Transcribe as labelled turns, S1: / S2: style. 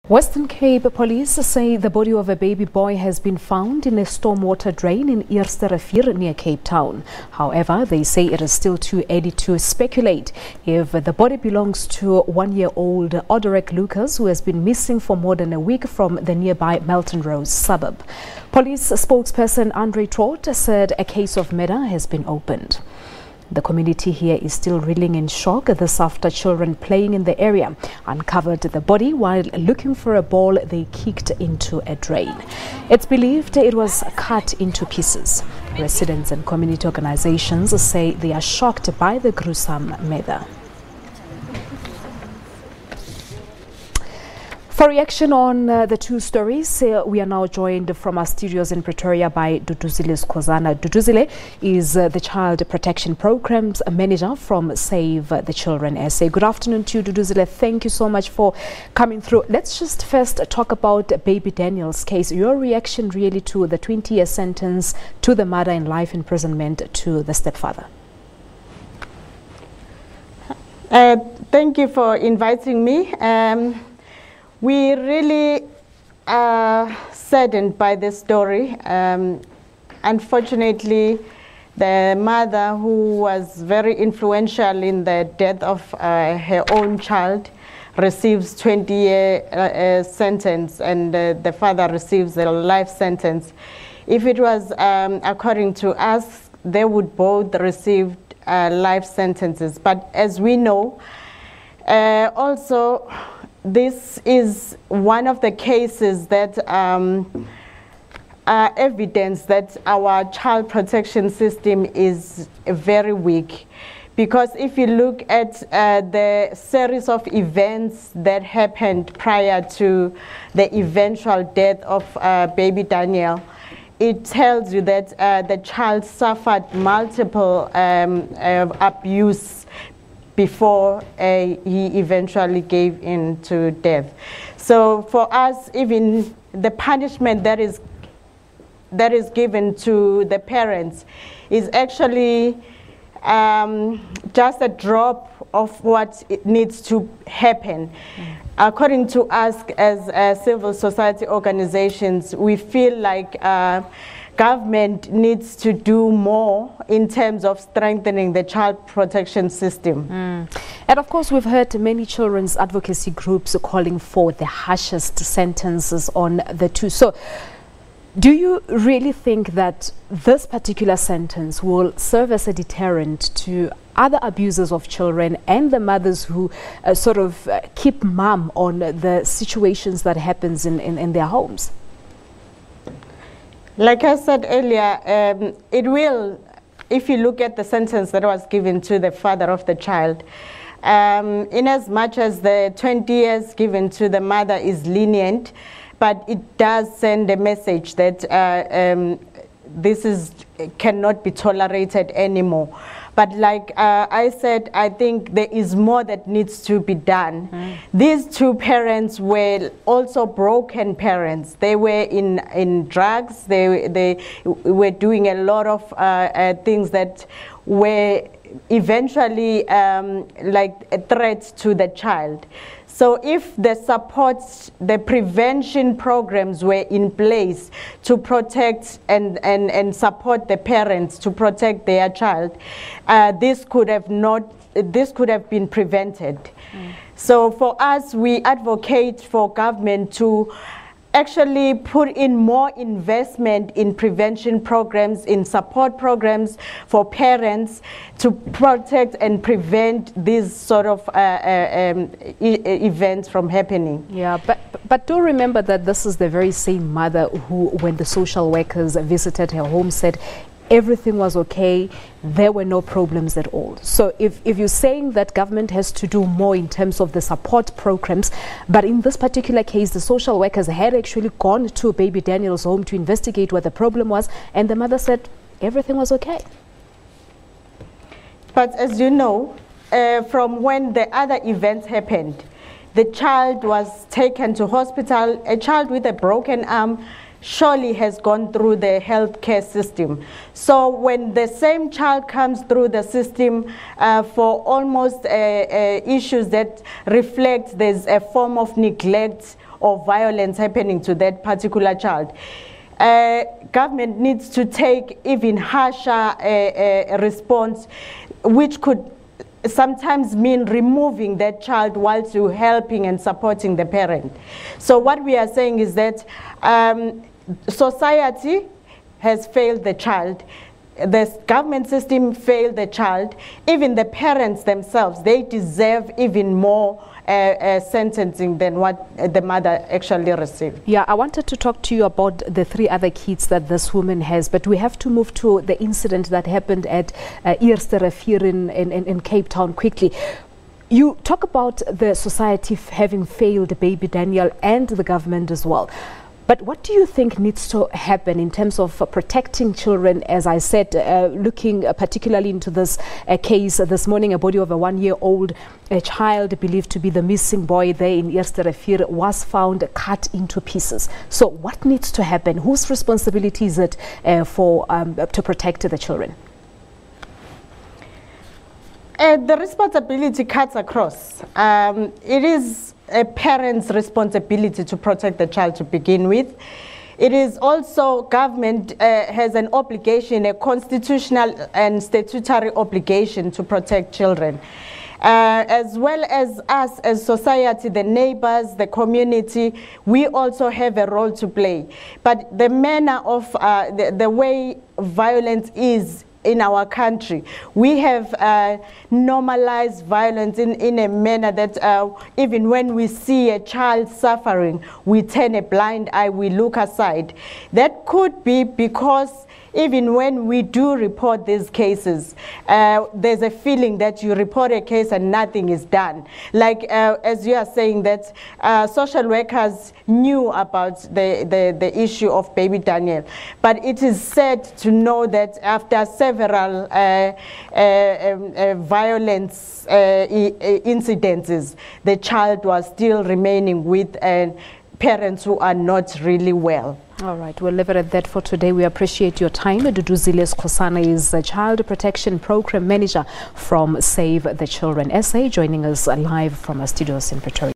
S1: Western Cape police say the body of a baby boy has been found in a stormwater drain in Eerste Rivier near Cape Town. However, they say it is still too early to speculate if the body belongs to one-year-old Odorek Lucas, who has been missing for more than a week from the nearby Melton Rose suburb. Police spokesperson Andre Trott said a case of murder has been opened. The community here is still reeling in shock this after children playing in the area uncovered the body while looking for a ball they kicked into a drain. It's believed it was cut into pieces. Residents and community organizations say they are shocked by the gruesome murder. For reaction on the two stories, we are now joined from our studios in Pretoria by Duduzile Skhosana. Duduzile is the Child Protection Programs Manager from Save the Children SA. Good afternoon to you, Duduzile. Thank you so much for coming through. Let's just first talk about baby Daniel's case. Your reaction really to the 20-year sentence to the mother and life imprisonment to the stepfather.
S2: Thank you for inviting me. We really are saddened by this story. Unfortunately, the mother, who was very influential in the death of her own child, receives 20-year sentence, and the father receives a life sentence. If it was according to us, they would both receive life sentences. But as we know, also, this is one of the cases that are evidence that our child protection system is very weak. Because if you look at the series of events that happened prior to the eventual death of baby Daniel, it tells you that the child suffered multiple abuse before he eventually gave in to death. So for us, even the punishment that is given to the parents is actually just a drop of what needs to happen. According to us as civil society organizations, we feel like government needs to do more in terms of strengthening the child protection system.
S1: And of course, we've heard many children's advocacy groups calling for the harshest sentences on the two. So do you really think that this particular sentence will serve as a deterrent to other abusers of children and the mothers who sort of keep mum on the situations that happens in their homes?
S2: Like I said earlier, it will, if you look at the sentence that was given to the father of the child, in as much as the 20 years given to the mother is lenient, but it does send a message that this cannot be tolerated anymore. But like I said, I think there is more that needs to be done. These two parents were also broken parents. They were in drugs. They were doing a lot of things that were eventually like a threat to the child. So if the support, the prevention programs were in place to protect and support the parents to protect their child, this could have been prevented. So for us, we advocate for government to actually put in more investment in prevention programs, in support programs for parents to protect and prevent these sort of events from happening.
S1: Yeah, but do remember that this is the very same mother who, when the social workers visited her home, said everything was okay, there were no problems at all. So if you're saying that government has to do more in terms of the support programs, but in this particular case, the social workers had actually gone to baby Daniel's home to investigate what the problem was, and the mother said everything was okay.
S2: But as you know, from when the other events happened, the child was taken to hospital, a child with a broken arm, surely has gone through the healthcare system. So when the same child comes through the system for almost issues that reflect there's a form of neglect or violence happening to that particular child, government needs to take even harsher response, which could sometimes mean removing that child whilst you're helping and supporting the parent. So what we are saying is that society has failed the child, the government system failed the child, even the parents themselves, they deserve even more sentencing than what the mother actually received.
S1: Yeah, I wanted to talk to you about the 3 other kids that this woman has, but we have to move to the incident that happened at Eerste Rivier in Cape Town quickly. You talk about the society having failed baby Daniel and the government as well. But what do you think needs to happen in terms of protecting children? As I said, looking particularly into this case this morning, a body of a 1-year-old child believed to be the missing boy there in Eerste Rivier was found cut into pieces. So what needs to happen? Whose responsibility is it to protect the children?
S2: The responsibility cuts across. It is a parent's responsibility to protect the child to begin with. It is also government has an obligation, a constitutional and statutory obligation to protect children. As well as us as society, the neighbors, the community, we also have a role to play. But the manner of the way violence is in our country, we have normalized violence in a manner that even when we see a child suffering, we turn a blind eye, we look aside. That could be because even when we do report these cases, there's a feeling that you report a case and nothing is done. Like as you are saying that social workers knew about the issue of baby Daniel, but it is sad to know that after several violence incidences, the child was still remaining with parents who are not really well.
S1: All right, we'll leave it at that for today. We appreciate your time. Duduzile Skhosana is a Child Protection Program Manager from Save the Children SA, joining us live from our studios in Pretoria.